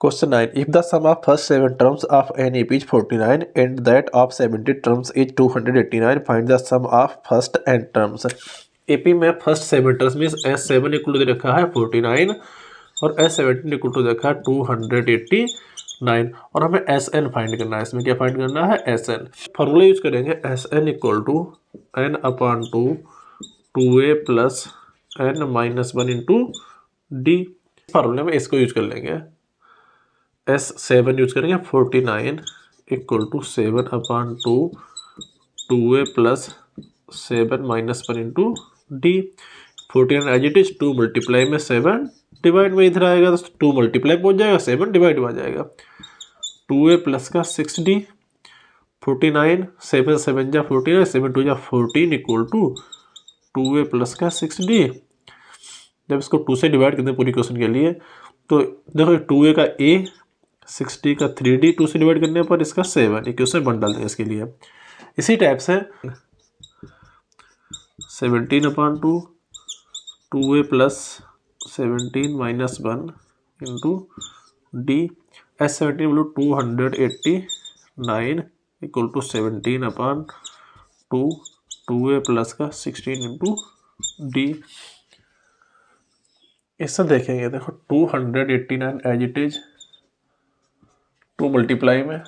Question 9. If the sum of first 7 terms of an AP is 49 and that of 70 terms is 289, find the sum of first n terms. AP में first 7 terms means S7 equal to दे रखा है 49 और S17 equal to देखा है 289 और हमें SN find करना है। इसमें क्या फाइंड करना है? SN। फॉर्मूला यूज करेंगे SN equal to n upon 2a plus n minus 1 into d. फॉर्मूले में इसको यूज कर लेंगे। S7 यूज करेंगे 49 equal to 7 upon 2a plus 7 minus 1 into d. 49 as it is 2 multiply में 7 डिवाइड में इधर आएगा तो 2 मल्टीप्लाई पहुंच जाएगा 7 डिवाइड में आ जाएगा 2a प्लस का 6d। 49 7 7 जा 49 7 2 जा 14 इक्वल टू 2a प्लस का 6d। जब इसको 2 से डिवाइड करते हैं पूरी क्वेश्चन के लिए तो देखो 2a का a 60 का 3d 2 से डिवाइड करने पर इसका 7 क्वेश्चन बन डालते हैं इसके लिए। इसी टाइप से 17 upon 2a plus 17 minus 1 into D. S17 बोलो 289 equal to 17 upon 2a plus का 16 इंटू डी। इससे देखेंगे देखो 289 एज इट इज 2 मल्टीप्लाई में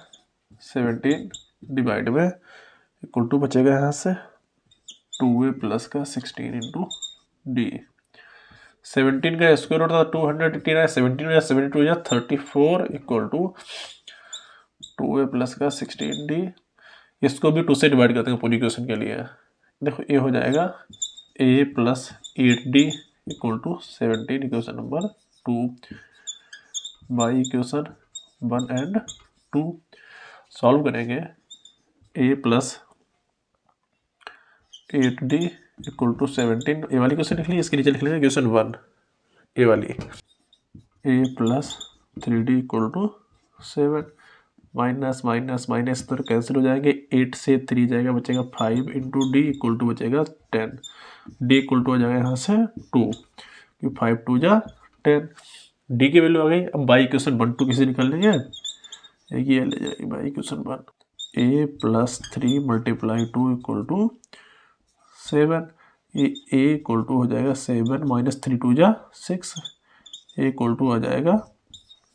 17 डिवाइड में इक्वल टू बचेगा यहाँ से 2a प्लस का 16 इंटू डी। 17 का स्क्वायर रूट था 289 17 या 72 या 34 इक्वल टू 2a प्लस का 16d। इसको भी 2 से डिवाइड करते हैं पूरी क्वेश्चन के लिए। देखो ये हो जाएगा a plus 8d equal to 17 equation number 2 by equation 1 and 2। Solve करेंगे a plus 8d equal to 17। A वाली क्वेश्चन लिख ली, इसके नीचे लिख लेंगे क्वेश्चन 1 ए वाली। a plus 3d equal to 7 minus minus minus तो कैंसिल हो जाएंगे 8 से 3 जाएगा बचेगा 5 इंटू डी इक्वल टू बचेगा 10। डी इक्वल टू हो जाएगा यहाँ से 2 क्योंकि 5 2 जा 10। डी की वैल्यू आ गई। अब बाई क्वेश्चन 1 2 किसी निकाल लेंगे एक ये ले जाएगी by question 1 a plus 3 multiply 2 equal to 7। ये a इक्वल टू हो जाएगा 7 माइनस 3 2 जा 6 a इक्वल टू आ जाएगा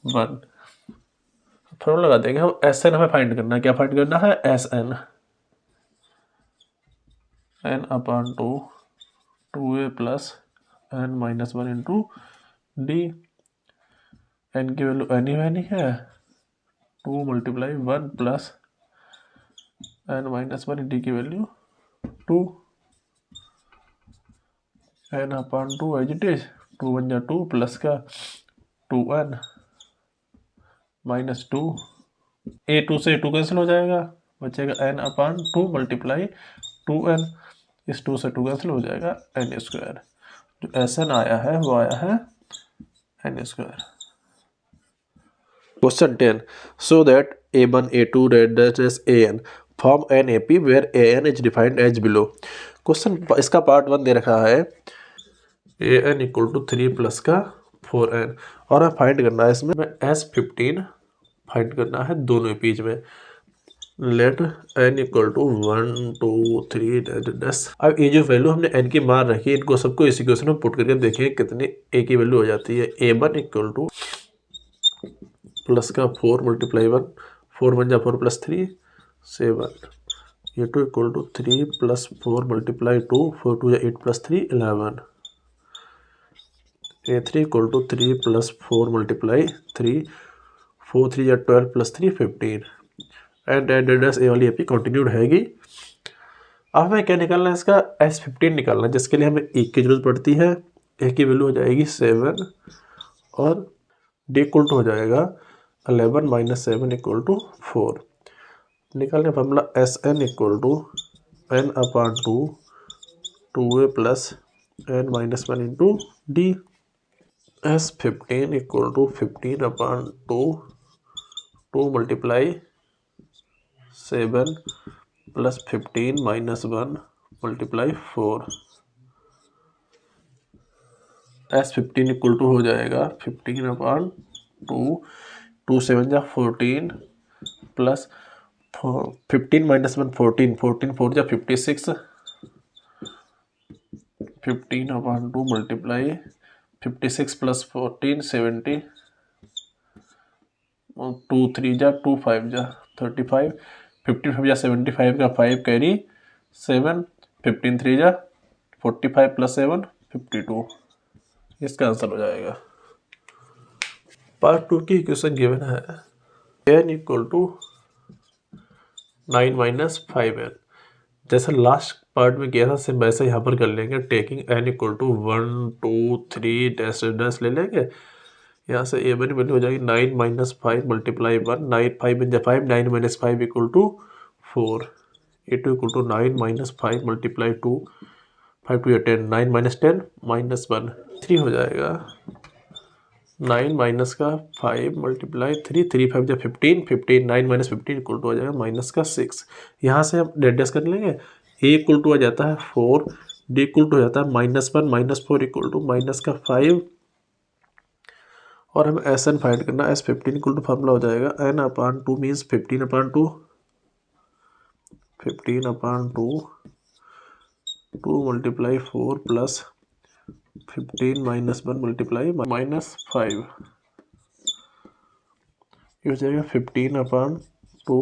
1। फॉर्मूला लगा देंगे हम। SN हमें फाइंड करना है। क्या फाइंड करना है? SN n upon 2a plus n minus 1 into d. n की वैल्यू एनी वैनी है 2 multiply 1 plus n minus 1 d की value 2 n upon 2 as it is 2 1 जा 2 प्लस का 2n माइनस 2 a 2 से 2 कैंसिल हो जाएगा बचेगा n अपॉन 2 मल्टीप्लाई 2n। इस 2 से 2 कैंसिल हो जाएगा n स्क्वायर। जो SN आया है वो आया है n square. Question 10 so that a1 a2 dash an form an AP where an is defined as below. Question इसका पार्ट 1 दे रखा है an इक्वल टू 3 प्लस का 4n और हमें फाइंड करना है इसमें S15 फाइंड करना है दोनों पेज में। Let n equal to 1 2 3 10। अब ये जो वैल्यू हमने n की मान रखी है इनको सबको इस इक्वेशन में पुट करके देखें कितनी a की वैल्यू हो जाती है। a1 इक्वल टू प्लस का 4 मल्टीप्लाई 1 4 1 जा 4 plus 3 7। a2 equal to 3 plus 4 multiply 2 4 2 जा 8 plus 3 11। a3 equal to 3 plus 4 multiply 3 4 3 या 12 प्लस 3 15 एंड ए वाली AP कंटिन्यूड हैगी। अब हमें क्या निकालना है? इसका S15 निकालना है जिसके लिए हमें एक की जरूरत पड़ती है। ए की वैल्यू हो जाएगी 7 और डी इक्वल टू हो जाएगा 11 माइनस 7 इक्वल टू 4। निकालने formula SN equal to n upon 2a plus n minus 1 into d. S15 equal to 15 upon 2 multiply 7 plus 15 minus 1 multiply 4। S15 equal to हो जाएगा 15 अपॉन 2 7 जा 14 plus 15 minus 1 14 14 4 जा 56 15/2 multiply 56 plus 14 70 2 3 जा 2 5 जा 35 55 जा 75 का 5 carry 7 15 3 जा 45 प्लस 7 52 इसका आंसर हो जाएगा। पार्ट 2 की इक्वेशन गिवन है n equal to 9 minus 5n। जैसा लास्ट पार्ट में किया था सेम वैसा यहाँ पर कर लेंगे। Taking n equal to 1 2 3 dash dash ले लेंगे। यहाँ से a1 वैल्यू हो जाएगी 9 माइनस 5 मल्टीप्लाई 1 9 5 बन जाए 5 9 minus 5 equal to 4 a2 equal to 9 minus 5 multiply 2 5 2 10 9 minus 10 minus 1 3 हो जाएगा। 9 माइनस का 5 मल्टीप्लाई 3 3 5 जब 15 15 9 माइनस 15 इक्वल टू आ जाएगा माइनस का 6। यहाँ से हम डेडेस कर लेंगे। a इक्वल टू आ जाता है 4 d इक्वल टू हो जाता है -1 -4 इक्वल टू माइनस का 5 और हमें Sn फाइंड करना। S15 इक्वल टू फार्मूला हो जाएगा n/2 means 15/2 15/2 2 multiply 4 plus 15 minus 1 multiply minus 5 ये हो जाएगा 15/2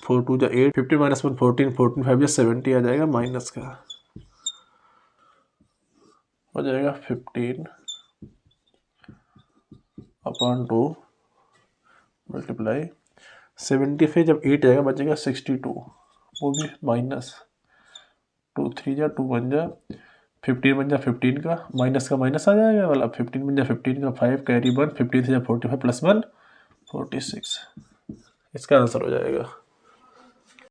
4 2 जा 8 15 माइनस 1 14 14 5 जा 70 आ जाएगा माइनस का हो जाएगा 15/2 मल्टीप्लाई 75 जब 8 आएगा बचेगा 62 वो भी माइनस 2 3 जा 2 1 जा 15 बन जा 15 का माइनस आ जाएगा वाला 15 बन जा 15 का 5 कैरी 1 15 से जा 45 प्लस 1 46 इसका आंसर हो जाएगा।